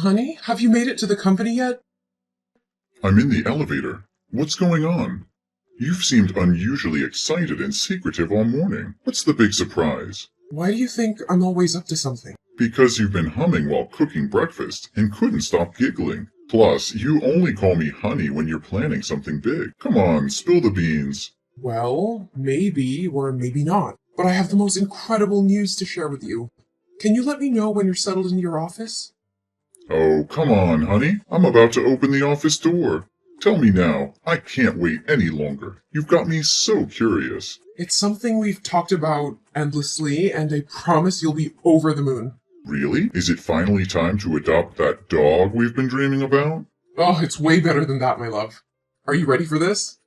Honey, have you made it to the company yet? I'm in the elevator. What's going on? You've seemed unusually excited and secretive all morning. What's the big surprise? Why do you think I'm always up to something? Because you've been humming while cooking breakfast and couldn't stop giggling. Plus, you only call me honey when you're planning something big. Come on, spill the beans. Well, maybe or maybe not. But I have the most incredible news to share with you. Can you let me know when you're settled in your office? Oh, come on, honey. I'm about to open the office door. Tell me now. I can't wait any longer. You've got me so curious. It's something we've talked about endlessly, and I promise you'll be over the moon. Really? Is it finally time to adopt that dog we've been dreaming about? Oh, it's way better than that, my love. Are you ready for this?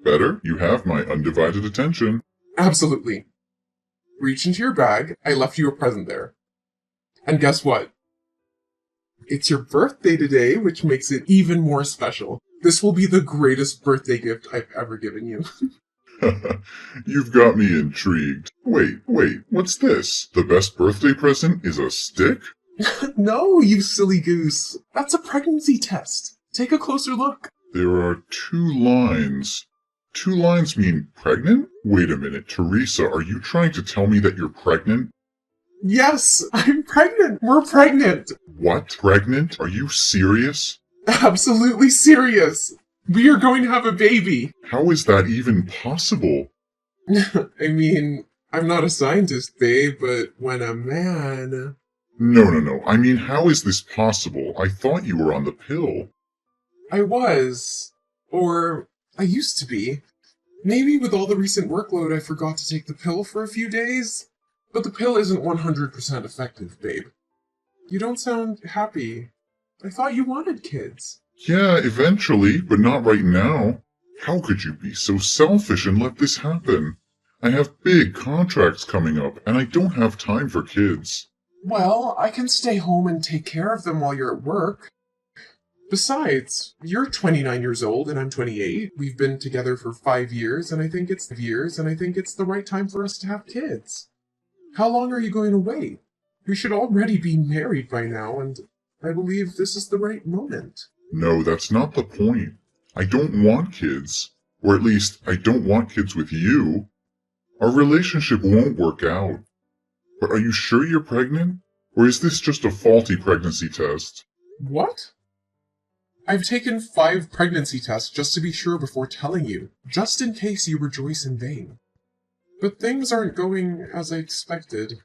Better? You have my undivided attention. Absolutely. Reach into your bag. I left you a present there. And guess what? It's your birthday today, which makes it even more special. This will be the greatest birthday gift I've ever given you. You've got me intrigued. Wait, what's this? The best birthday present is a stick? No, you silly goose. That's a pregnancy test. Take a closer look. There are 2 lines. 2 lines mean pregnant? Wait a minute, Teresa, are you trying to tell me that you're pregnant? Yes, I'm pregnant. We're pregnant. What? Pregnant? Are you serious? Absolutely serious. We are going to have a baby. How is that even possible? I mean, I'm not a scientist, babe, but when a man... No. I mean, how is this possible? I thought you were on the pill. I was. Or I used to be. Maybe with all the recent workload I forgot to take the pill for a few days. But the pill isn't 100% effective, babe. You don't sound happy. I thought you wanted kids. Yeah, eventually, but not right now. How could you be so selfish and let this happen? I have big contracts coming up, and I don't have time for kids. Well, I can stay home and take care of them while you're at work. Besides, you're 29 years old and I'm 28. We've been together for 5 years, and I think it's the right time for us to have kids. How long are you going to wait? We should already be married by now, and I believe this is the right moment. No, that's not the point. I don't want kids. Or at least, I don't want kids with you. Our relationship won't work out. But are you sure you're pregnant? Or is this just a faulty pregnancy test? What? I've taken 5 pregnancy tests just to be sure before telling you, just in case you rejoice in vain. But things aren't going as I expected.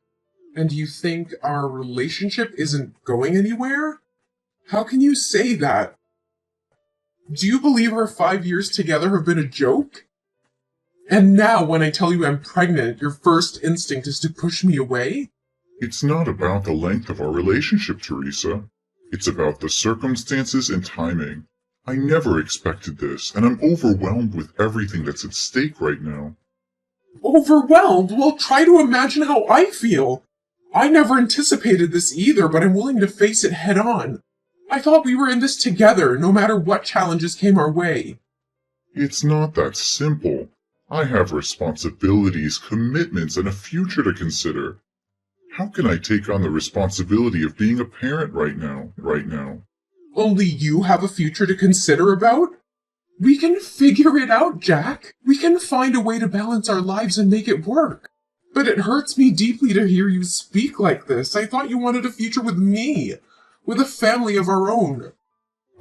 And you think our relationship isn't going anywhere? How can you say that? Do you believe our 5 years together have been a joke? And now when I tell you I'm pregnant, your first instinct is to push me away? It's not about the length of our relationship, Teresa. It's about the circumstances and timing. I never expected this, and I'm overwhelmed with everything that's at stake right now. Overwhelmed? Well, try to imagine how I feel. I never anticipated this either, but I'm willing to face it head on. I thought we were in this together, no matter what challenges came our way. It's not that simple. I have responsibilities, commitments, and a future to consider. How can I take on the responsibility of being a parent right now? Only you have a future to consider about? We can figure it out, Jack. We can find a way to balance our lives and make it work. But it hurts me deeply to hear you speak like this. I thought you wanted a future with me, with a family of our own.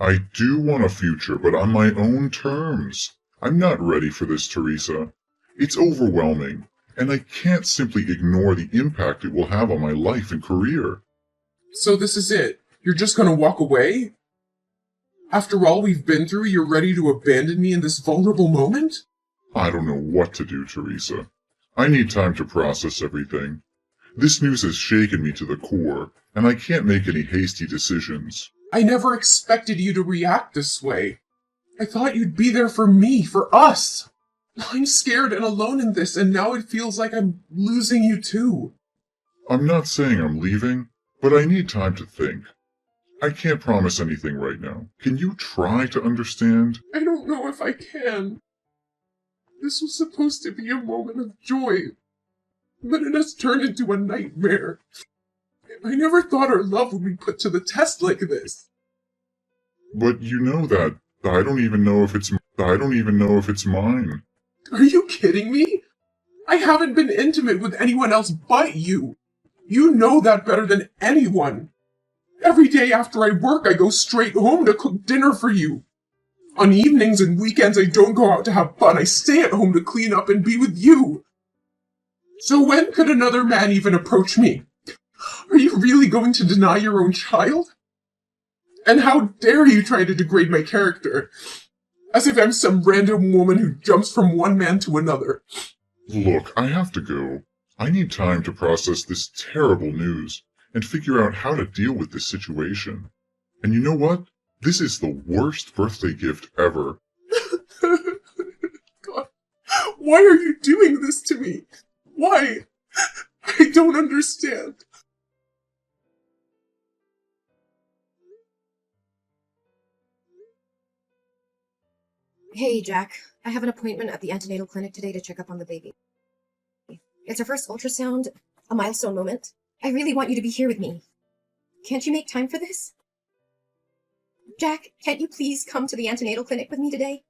I do want a future, but on my own terms. I'm not ready for this, Teresa. It's overwhelming, and I can't simply ignore the impact it will have on my life and career. So this is it? You're just gonna walk away? After all we've been through, you're ready to abandon me in this vulnerable moment? I don't know what to do, Teresa. I need time to process everything. This news has shaken me to the core, and I can't make any hasty decisions. I never expected you to react this way. I thought you'd be there for me, for us. I'm scared and alone in this, and now it feels like I'm losing you too. I'm not saying I'm leaving, but I need time to think. I can't promise anything right now. Can you try to understand? I don't know if I can. This was supposed to be a moment of joy, but it has turned into a nightmare. I never thought our love would be put to the test like this. But you know that I don't even know if it's mine. Are you kidding me? I haven't been intimate with anyone else but you. You know that better than anyone. Every day after I work, I go straight home to cook dinner for you. On evenings and weekends, I don't go out to have fun. I stay at home to clean up and be with you. So when could another man even approach me? Are you really going to deny your own child? And how dare you try to degrade my character? As if I'm some random woman who jumps from one man to another. Look, I have to go. I need time to process this terrible news and figure out how to deal with this situation. And you know what? This is the worst birthday gift ever. God, why are you doing this to me? Why? I don't understand. Hey, Jack. I have an appointment at the antenatal clinic today to check up on the baby. It's her first ultrasound, a milestone moment. I really want you to be here with me. Can't you make time for this? Jack, can't you please come to the antenatal clinic with me today?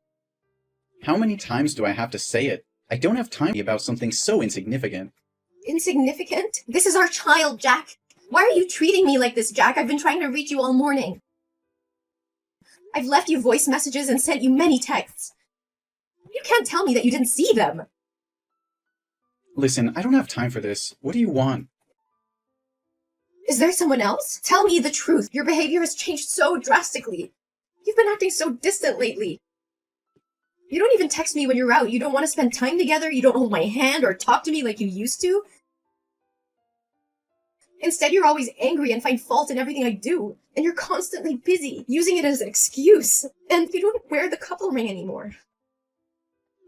How many times do I have to say it? I don't have time about something so insignificant. Insignificant? This is our child, Jack. Why are you treating me like this, Jack? I've been trying to reach you all morning. I've left you voice messages and sent you many texts. You can't tell me that you didn't see them. Listen, I don't have time for this. What do you want? Is there someone else? Tell me the truth. Your behavior has changed so drastically. You've been acting so distant lately. You don't even text me when you're out. You don't want to spend time together. You don't hold my hand or talk to me like you used to. Instead, you're always angry and find fault in everything I do. And you're constantly busy, using it as an excuse. And you don't wear the couple ring anymore.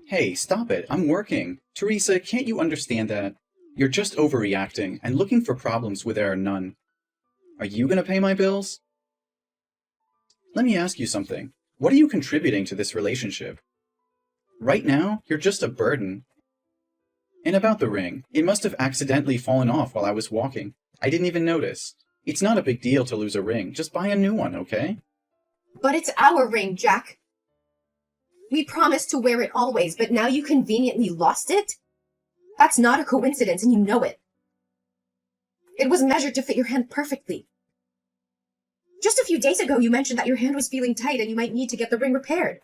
Hey, stop it. I'm working. Teresa, can't you understand that? You're just overreacting and looking for problems where there are none. Are you going to pay my bills? Let me ask you something. What are you contributing to this relationship? Right now, you're just a burden. And about the ring, it must have accidentally fallen off while I was walking. I didn't even notice. It's not a big deal to lose a ring. Just buy a new one, okay? But it's our ring, Jack. We promised to wear it always, but now you conveniently lost it? That's not a coincidence, and you know it. It was measured to fit your hand perfectly. Just a few days ago, you mentioned that your hand was feeling tight and you might need to get the ring repaired.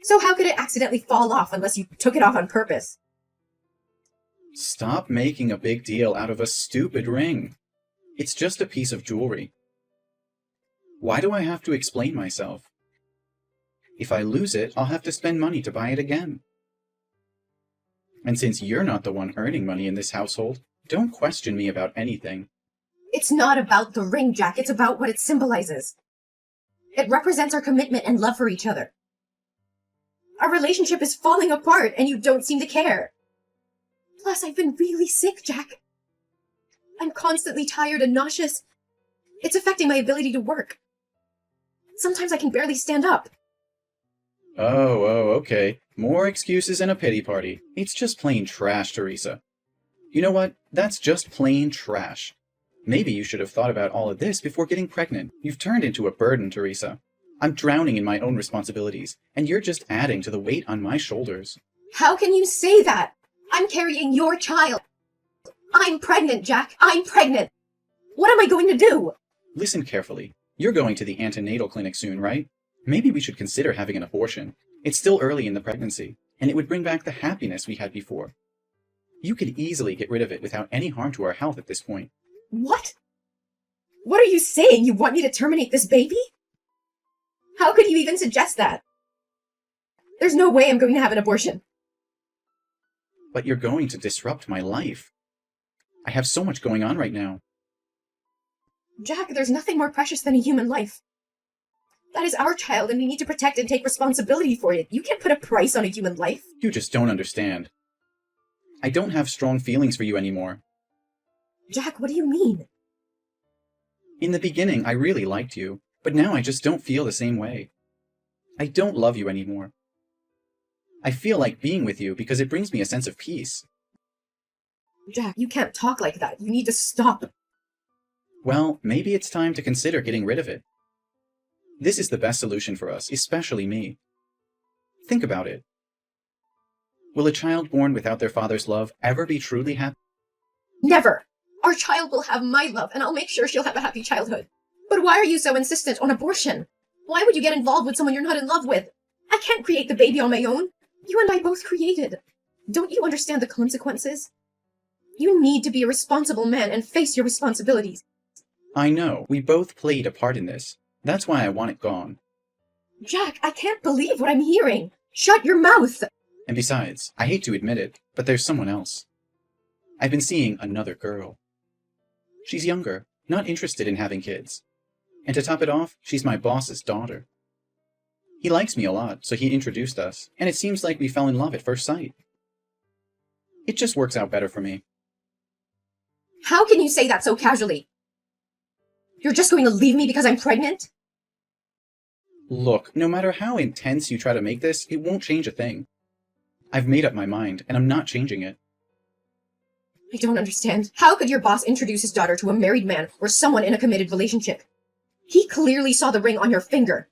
So how could it accidentally fall off unless you took it off on purpose? Stop making a big deal out of a stupid ring. It's just a piece of jewelry. Why do I have to explain myself? If I lose it, I'll have to spend money to buy it again. And since you're not the one earning money in this household, don't question me about anything. It's not about the ring, Jack. It's about what it symbolizes. It represents our commitment and love for each other. Our relationship is falling apart, and you don't seem to care. Plus, I've been really sick, Jack. I'm constantly tired and nauseous. It's affecting my ability to work. Sometimes I can barely stand up. Oh, okay. More excuses and a pity party. It's just plain trash, Teresa. You know what? That's just plain trash. Maybe you should have thought about all of this before getting pregnant. You've turned into a burden, Teresa. I'm drowning in my own responsibilities, and you're just adding to the weight on my shoulders. How can you say that? I'm carrying your child. I'm pregnant, Jack. I'm pregnant. What am I going to do? Listen carefully. You're going to the antenatal clinic soon, right? Maybe we should consider having an abortion. It's still early in the pregnancy, and it would bring back the happiness we had before. You could easily get rid of it without any harm to our health at this point. What? What are you saying? You want me to terminate this baby? How could you even suggest that? There's no way I'm going to have an abortion. But you're going to disrupt my life. I have so much going on right now. Jack, there's nothing more precious than a human life. That is our child, and we need to protect and take responsibility for it. You can't put a price on a human life. You just don't understand. I don't have strong feelings for you anymore. Jack, what do you mean? In the beginning, I really liked you, but now I just don't feel the same way. I don't love you anymore. I feel like being with you because it brings me a sense of peace. Jack, you can't talk like that. You need to stop. Well, maybe it's time to consider getting rid of it. This is the best solution for us, especially me. Think about it. Will a child born without their father's love ever be truly happy? Never! Our child will have my love, and I'll make sure she'll have a happy childhood. But why are you so insistent on abortion? Why would you get involved with someone you're not in love with? I can't create the baby on my own. You and I both created. Don't you understand the consequences? You need to be a responsible man and face your responsibilities. I know, we both played a part in this. That's why I want it gone. Jack, I can't believe what I'm hearing. Shut your mouth! And besides, I hate to admit it, but there's someone else. I've been seeing another girl. She's younger, not interested in having kids. And to top it off, she's my boss's daughter. He likes me a lot, so he introduced us, and it seems like we fell in love at first sight. It just works out better for me. How can you say that so casually? You're just going to leave me because I'm pregnant? Look, no matter how intense you try to make this, it won't change a thing. I've made up my mind, and I'm not changing it. I don't understand. How could your boss introduce his daughter to a married man or someone in a committed relationship? He clearly saw the ring on your finger.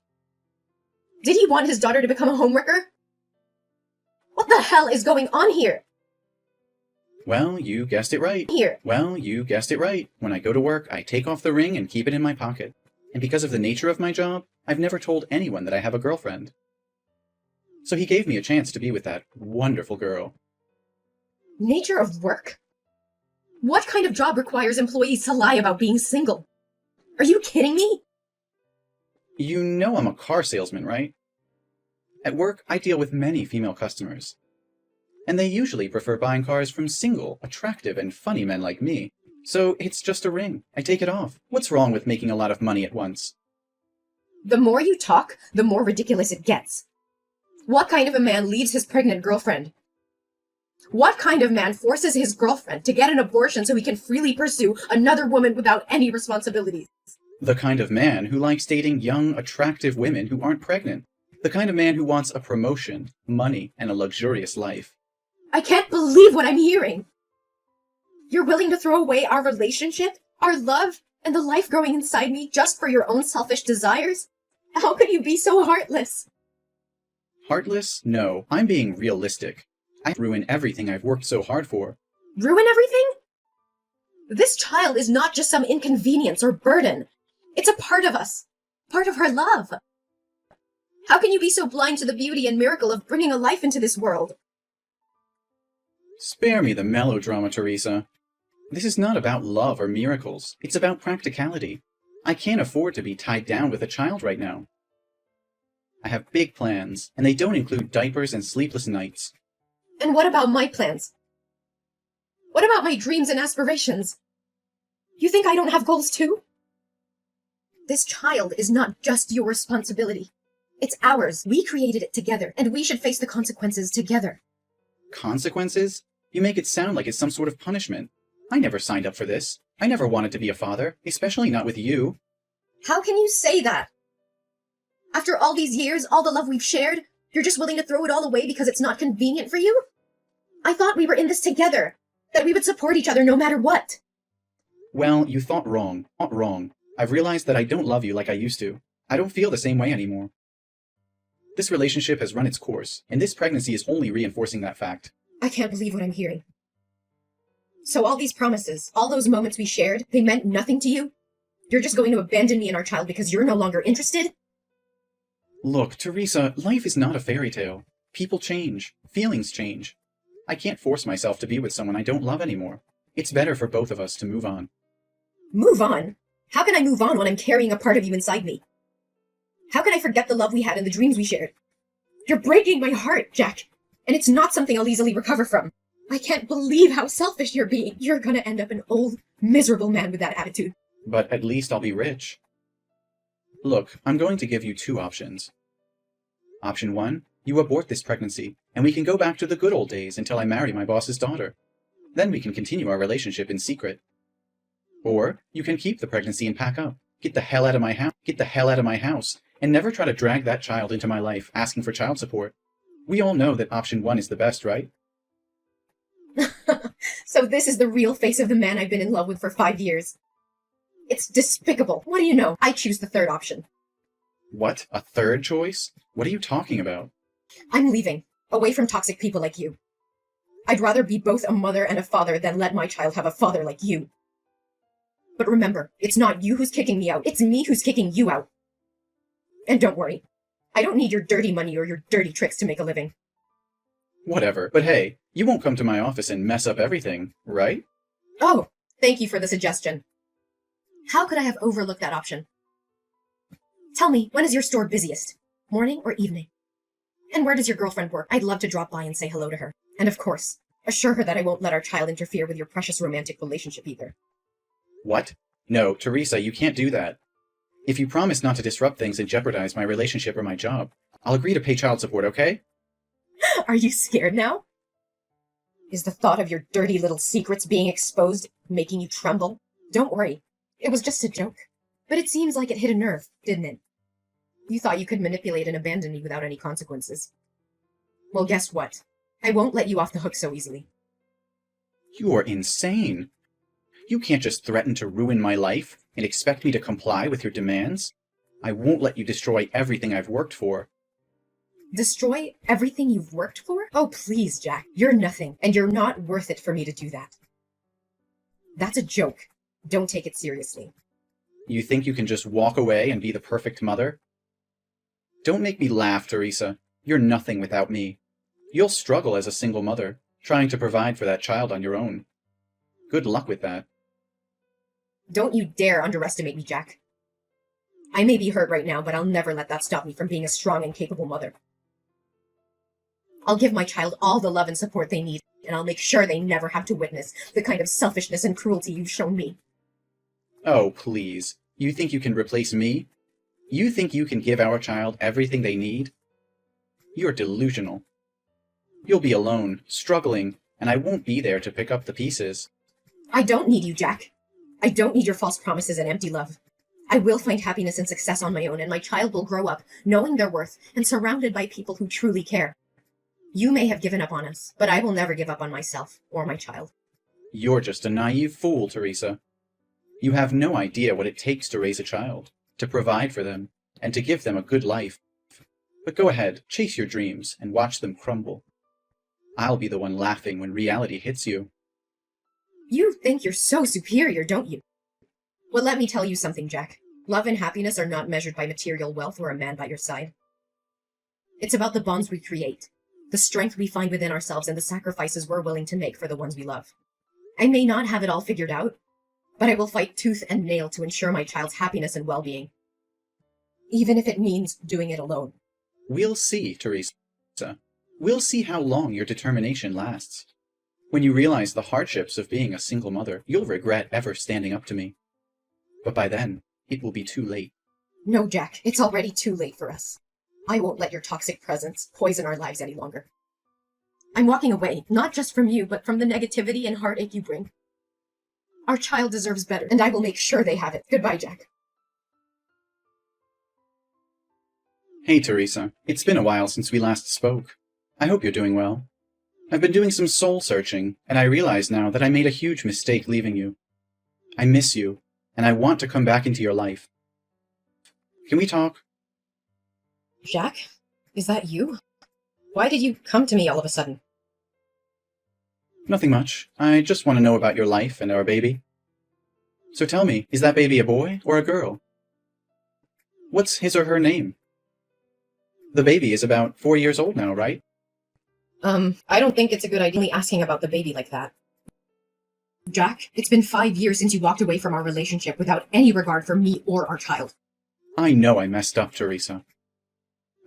Did he want his daughter to become a homewrecker? What the hell is going on here? Well, you guessed it right. Well, you guessed it right. When I go to work, I take off the ring and keep it in my pocket. And because of the nature of my job, I've never told anyone that I have a girlfriend. So he gave me a chance to be with that wonderful girl. Nature of work? What kind of job requires employees to lie about being single? Are you kidding me? You know I'm a car salesman, right? At work, I deal with many female customers. And they usually prefer buying cars from single, attractive, and funny men like me. So it's just a ring. I take it off. What's wrong with making a lot of money at once? The more you talk, the more ridiculous it gets. What kind of a man leaves his pregnant girlfriend? What kind of man forces his girlfriend to get an abortion so he can freely pursue another woman without any responsibilities? The kind of man who likes dating young, attractive women who aren't pregnant. The kind of man who wants a promotion, money, and a luxurious life. I can't believe what I'm hearing. You're willing to throw away our relationship, our love, and the life growing inside me just for your own selfish desires? How could you be so heartless? Heartless? No, I'm being realistic. I ruin everything I've worked so hard for. Ruin everything? This child is not just some inconvenience or burden. It's a part of us, part of her love. How can you be so blind to the beauty and miracle of bringing a life into this world? Spare me the melodrama, Teresa. This is not about love or miracles. It's about practicality. I can't afford to be tied down with a child right now. I have big plans, and they don't include diapers and sleepless nights. And what about my plans? What about my dreams and aspirations? You think I don't have goals too? This child is not just your responsibility. It's ours. We created it together, and we should face the consequences together. Consequences? You make it sound like it's some sort of punishment. I never signed up for this. I never wanted to be a father, especially not with you. How can you say that? After all these years, all the love we've shared, you're just willing to throw it all away because it's not convenient for you? I thought we were in this together, that we would support each other no matter what. Well, you thought wrong. Not wrong. I've realized that I don't love you like I used to. I don't feel the same way anymore. This relationship has run its course, and this pregnancy is only reinforcing that fact. I can't believe what I'm hearing. So all these promises, all those moments we shared, they meant nothing to you? You're just going to abandon me and our child because you're no longer interested? Look, Teresa, life is not a fairy tale. People change. Feelings change. I can't force myself to be with someone I don't love anymore. It's better for both of us to move on. Move on? How can I move on when I'm carrying a part of you inside me? How can I forget the love we had and the dreams we shared? You're breaking my heart, Jack. And it's not something I'll easily recover from. I can't believe how selfish you're being. You're gonna end up an old, miserable man with that attitude. But at least I'll be rich. Look, I'm going to give you two options. Option 1, you abort this pregnancy, and we can go back to the good old days until I marry my boss's daughter. Then we can continue our relationship in secret. Or you can keep the pregnancy and pack up. Get the hell out of my house. Get the hell out of my house. And never try to drag that child into my life asking for child support. We all know that option 1 is the best, right? So this is the real face of the man I've been in love with for 5 years. It's despicable. What do you know? I choose the third option. What? A third choice? What are you talking about? I'm leaving, away from toxic people like you. I'd rather be both a mother and a father than let my child have a father like you. But remember, it's not you who's kicking me out, it's me who's kicking you out. And don't worry, I don't need your dirty money or your dirty tricks to make a living. Whatever. But hey, you won't come to my office and mess up everything, right? Oh, thank you for the suggestion. How could I have overlooked that option? Tell me, when is your store busiest? Morning or evening? And where does your girlfriend work? I'd love to drop by and say hello to her. And of course, assure her that I won't let our child interfere with your precious romantic relationship either. What? No, Teresa, you can't do that. If you promise not to disrupt things and jeopardize my relationship or my job, I'll agree to pay child support, okay? Are you scared now? Is the thought of your dirty little secrets being exposed making you tremble? Don't worry. It was just a joke. But it seems like it hit a nerve, didn't it? You thought you could manipulate and abandon me without any consequences. Well, guess what? I won't let you off the hook so easily. You're insane. You can't just threaten to ruin my life and expect me to comply with your demands. I won't let you destroy everything I've worked for. Destroy everything you've worked for? Oh, please, Jack. You're nothing, and you're not worth it for me to do that. That's a joke. Don't take it seriously. You think you can just walk away and be the perfect mother? Don't make me laugh, Teresa. You're nothing without me. You'll struggle as a single mother, trying to provide for that child on your own. Good luck with that. Don't you dare underestimate me, Jack. I may be hurt right now, but I'll never let that stop me from being a strong and capable mother. I'll give my child all the love and support they need, and I'll make sure they never have to witness the kind of selfishness and cruelty you've shown me. Oh, please. You think you can replace me? You think you can give our child everything they need? You're delusional. You'll be alone, struggling, and I won't be there to pick up the pieces. I don't need you, Jack. I don't need your false promises and empty love. I will find happiness and success on my own, and my child will grow up knowing their worth and surrounded by people who truly care. You may have given up on us, but I will never give up on myself or my child. You're just a naive fool, Teresa. You have no idea what it takes to raise a child, to provide for them, and to give them a good life. But go ahead, chase your dreams, and watch them crumble. I'll be the one laughing when reality hits you. You think you're so superior, don't you? Well, let me tell you something, Jack. Love and happiness are not measured by material wealth or a man by your side. It's about the bonds we create, the strength we find within ourselves, and the sacrifices we're willing to make for the ones we love. I may not have it all figured out, but I will fight tooth and nail to ensure my child's happiness and well-being. Even if it means doing it alone. We'll see, Teresa. We'll see how long your determination lasts. When you realize the hardships of being a single mother, you'll regret ever standing up to me. But by then, it will be too late. No, Jack, it's already too late for us. I won't let your toxic presence poison our lives any longer. I'm walking away, not just from you, but from the negativity and heartache you bring. Our child deserves better, and I will make sure they have it. Goodbye, Jack. Hey, Teresa. It's been a while since we last spoke. I hope you're doing well. I've been doing some soul searching, and I realize now that I made a huge mistake leaving you. I miss you, and I want to come back into your life. Can we talk? Jack? Is that you? Why did you come to me all of a sudden? Nothing much. I just want to know about your life and our baby. So tell me, is that baby a boy or a girl? What's his or her name? The baby is about 4 years old now, right? I don't think it's a good idea asking about the baby like that. Jack, it's been 5 years since you walked away from our relationship without any regard for me or our child. I know I messed up, Teresa.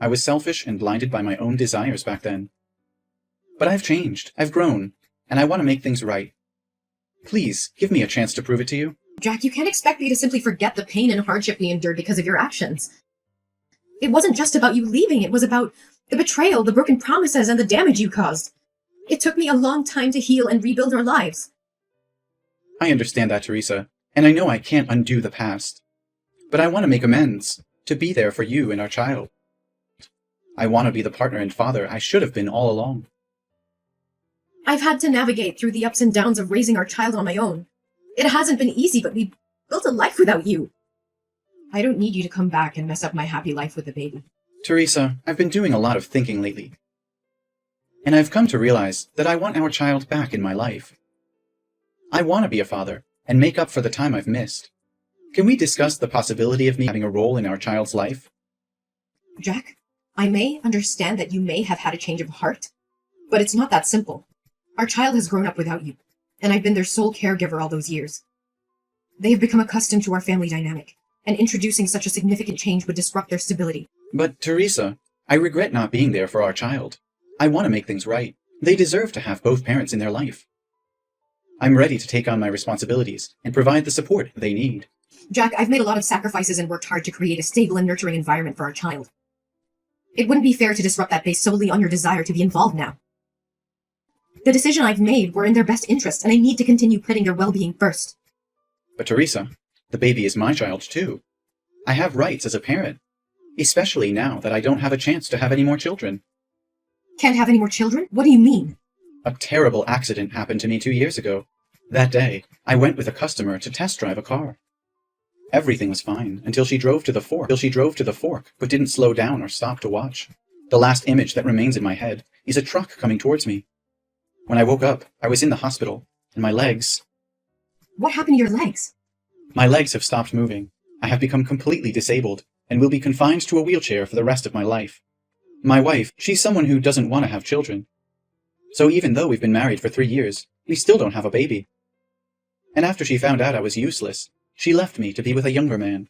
I was selfish and blinded by my own desires back then. But I've changed, I've grown, and I want to make things right. Please, give me a chance to prove it to you. Jack, you can't expect me to simply forget the pain and hardship we endured because of your actions. It wasn't just about you leaving, it was about the betrayal, the broken promises, and the damage you caused. It took me a long time to heal and rebuild our lives. I understand that, Teresa, and I know I can't undo the past. But I want to make amends, to be there for you and our child. I want to be the partner and father I should have been all along. I've had to navigate through the ups and downs of raising our child on my own. It hasn't been easy, but we built a life without you. I don't need you to come back and mess up my happy life with the baby. Teresa, I've been doing a lot of thinking lately. And I've come to realize that I want our child back in my life. I want to be a father and make up for the time I've missed. Can we discuss the possibility of me having a role in our child's life? Jack, I may understand that you may have had a change of heart, but it's not that simple. Our child has grown up without you, and I've been their sole caregiver all those years. They have become accustomed to our family dynamic, and introducing such a significant change would disrupt their stability. But, Teresa, I regret not being there for our child. I want to make things right. They deserve to have both parents in their life. I'm ready to take on my responsibilities and provide the support they need. Jack, I've made a lot of sacrifices and worked hard to create a stable and nurturing environment for our child. It wouldn't be fair to disrupt that based solely on your desire to be involved now. The decision I've made were in their best interest, and I need to continue putting their well-being first. But Teresa, the baby is my child too. I have rights as a parent, especially now that I don't have a chance to have any more children. Can't have any more children? What do you mean? A terrible accident happened to me 2 years ago. That day, I went with a customer to test drive a car. Everything was fine until she drove to the fork, but didn't slow down or stop to watch. The last image that remains in my head is a truck coming towards me. When I woke up, I was in the hospital, and my legs... What happened to your legs? My legs have stopped moving. I have become completely disabled, and will be confined to a wheelchair for the rest of my life. My wife, she's someone who doesn't want to have children. So even though we've been married for 3 years, we still don't have a baby. And after she found out I was useless, she left me to be with a younger man.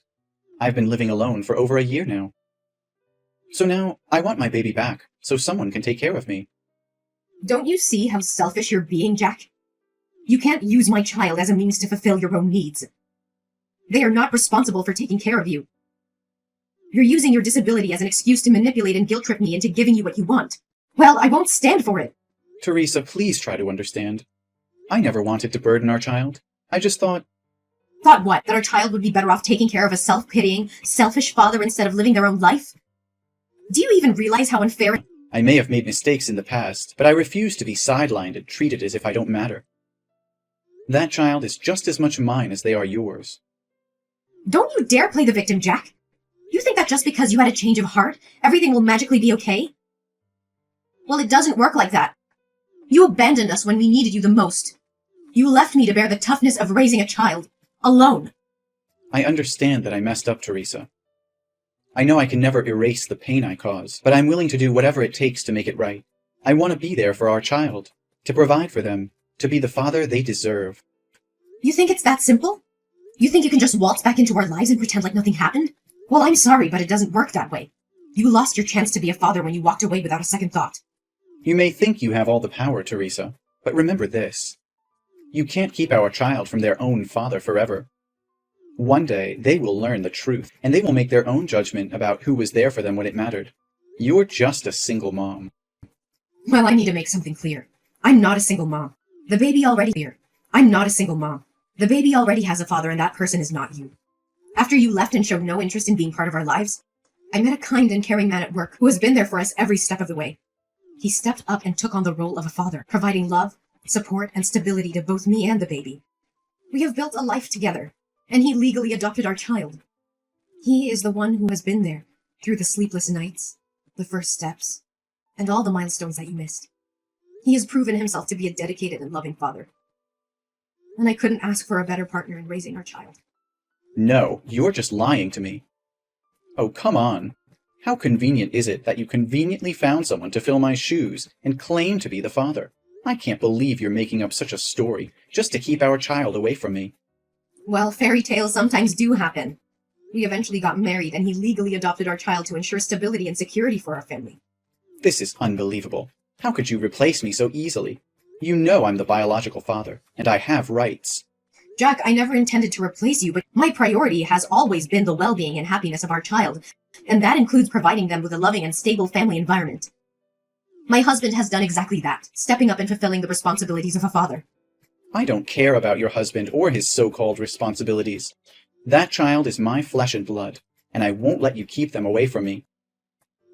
I've been living alone for over a year now. So now, I want my baby back, so someone can take care of me. Don't you see how selfish you're being, Jack? You can't use my child as a means to fulfill your own needs. They are not responsible for taking care of you. You're using your disability as an excuse to manipulate and guilt-trip me into giving you what you want. Well, I won't stand for it. Teresa, please try to understand. I never wanted to burden our child. I just thought... Thought what? That our child would be better off taking care of a self-pitying, selfish father instead of living their own life? Do you even realize how unfair... I may have made mistakes in the past, but I refuse to be sidelined and treated as if I don't matter. That child is just as much mine as they are yours. Don't you dare play the victim, Jack. You think that just because you had a change of heart, everything will magically be okay? Well, it doesn't work like that. You abandoned us when we needed you the most. You left me to bear the toughness of raising a child, alone. I understand that I messed up, Teresa. I know I can never erase the pain I caused, but I'm willing to do whatever it takes to make it right. I want to be there for our child, to provide for them, to be the father they deserve. You think it's that simple? You think you can just waltz back into our lives and pretend like nothing happened? Well, I'm sorry, but it doesn't work that way. You lost your chance to be a father when you walked away without a second thought. You may think you have all the power, Teresa, but remember this. You can't keep our child from their own father forever. One day, they will learn the truth, and they will make their own judgment about who was there for them when it mattered. You're just a single mom. Well, I need to make something clear. I'm not a single mom. The baby already here. I'm not a single mom. The baby already has a father, and that person is not you. After you left and showed no interest in being part of our lives, I met a kind and caring man at work who has been there for us every step of the way. He stepped up and took on the role of a father, providing love, support, and stability to both me and the baby. We have built a life together, and he legally adopted our child. He is the one who has been there through the sleepless nights, the first steps, and all the milestones that you missed. He has proven himself to be a dedicated and loving father. And I couldn't ask for a better partner in raising our child. No, you're just lying to me. Oh, come on. How convenient is it that you conveniently found someone to fill my shoes and claim to be the father? I can't believe you're making up such a story just to keep our child away from me. Well, fairy tales sometimes do happen. We eventually got married, and he legally adopted our child to ensure stability and security for our family. This is unbelievable. How could you replace me so easily? You know I'm the biological father, and I have rights. Jack, I never intended to replace you, but my priority has always been the well-being and happiness of our child, and that includes providing them with a loving and stable family environment. My husband has done exactly that, stepping up and fulfilling the responsibilities of a father. I don't care about your husband or his so-called responsibilities. That child is my flesh and blood, and I won't let you keep them away from me.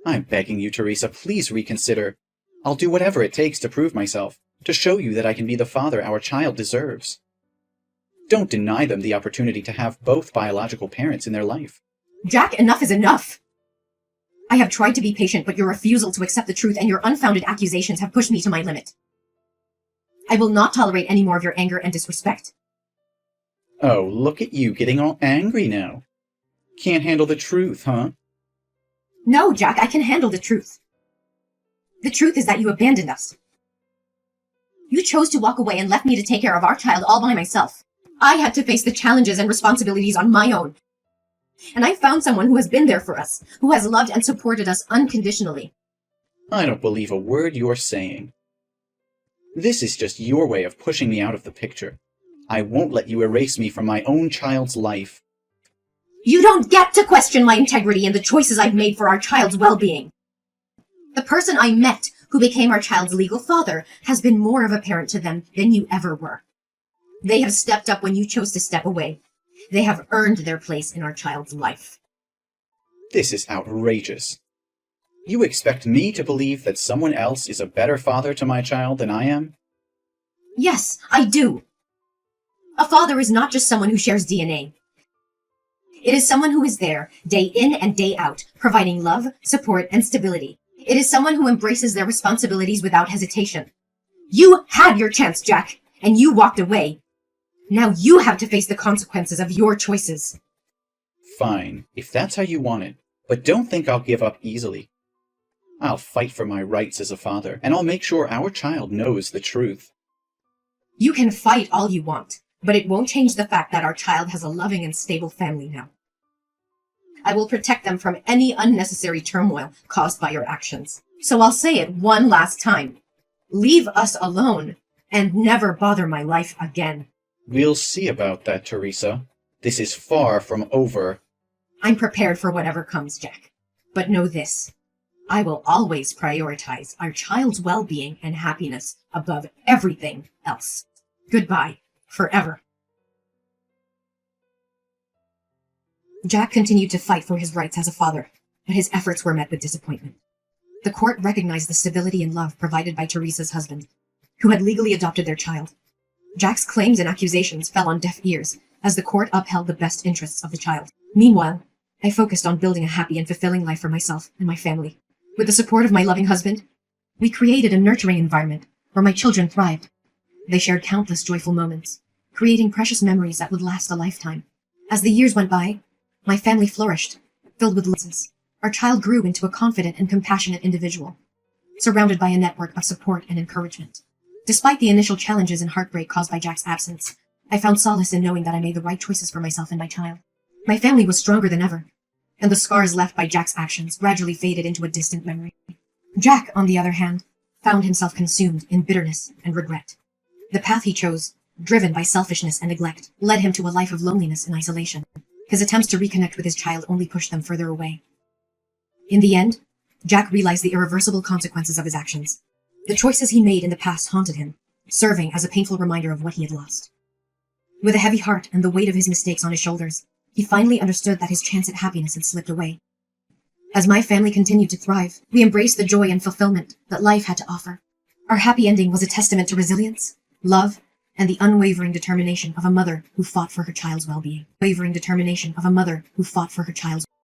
I'm begging you, Teresa, please reconsider. I'll do whatever it takes to prove myself, to show you that I can be the father our child deserves. Don't deny them the opportunity to have both biological parents in their life. Jack, enough is enough! I have tried to be patient, but your refusal to accept the truth and your unfounded accusations have pushed me to my limit. I will not tolerate any more of your anger and disrespect. Oh, look at you getting all angry now. Can't handle the truth, huh? No, Jack, I can handle the truth. The truth is that you abandoned us. You chose to walk away and left me to take care of our child all by myself. I had to face the challenges and responsibilities on my own. And I found someone who has been there for us, who has loved and supported us unconditionally. I don't believe a word you're saying. This is just your way of pushing me out of the picture. I won't let you erase me from my own child's life. You don't get to question my integrity and the choices I've made for our child's well-being. The person I met, who became our child's legal father, has been more of a parent to them than you ever were. They have stepped up when you chose to step away. They have earned their place in our child's life. This is outrageous. You expect me to believe that someone else is a better father to my child than I am? Yes, I do. A father is not just someone who shares DNA. It is someone who is there, day in and day out, providing love, support, and stability. It is someone who embraces their responsibilities without hesitation. You had your chance, Jack, and you walked away. Now you have to face the consequences of your choices. Fine, if that's how you want it, but don't think I'll give up easily. I'll fight for my rights as a father, and I'll make sure our child knows the truth. You can fight all you want, but it won't change the fact that our child has a loving and stable family now. I will protect them from any unnecessary turmoil caused by your actions. So I'll say it one last time. Leave us alone, and never bother my life again. We'll see about that, Teresa. This is far from over. I'm prepared for whatever comes, Jack. But know this. I will always prioritize our child's well-being and happiness above everything else. Goodbye, forever. Jack continued to fight for his rights as a father, but his efforts were met with disappointment. The court recognized the stability and love provided by Teresa's husband, who had legally adopted their child. Jack's claims and accusations fell on deaf ears as the court upheld the best interests of the child. Meanwhile, I focused on building a happy and fulfilling life for myself and my family. With the support of my loving husband, we created a nurturing environment where my children thrived. They shared countless joyful moments, creating precious memories that would last a lifetime. As the years went by, my family flourished, filled with lessons. Our child grew into a confident and compassionate individual, surrounded by a network of support and encouragement. Despite the initial challenges and heartbreak caused by Jack's absence, I found solace in knowing that I made the right choices for myself and my child. My family was stronger than ever, and the scars left by Jack's actions gradually faded into a distant memory. Jack, on the other hand, found himself consumed in bitterness and regret. The path he chose, driven by selfishness and neglect, led him to a life of loneliness and isolation. His attempts to reconnect with his child only pushed them further away. In the end, Jack realized the irreversible consequences of his actions. The choices he made in the past haunted him, serving as a painful reminder of what he had lost. With a heavy heart and the weight of his mistakes on his shoulders, he finally understood that his chance at happiness had slipped away. As my family continued to thrive, we embraced the joy and fulfillment that life had to offer. Our happy ending was a testament to resilience, love, and the unwavering determination of a mother who fought for her child's well-being.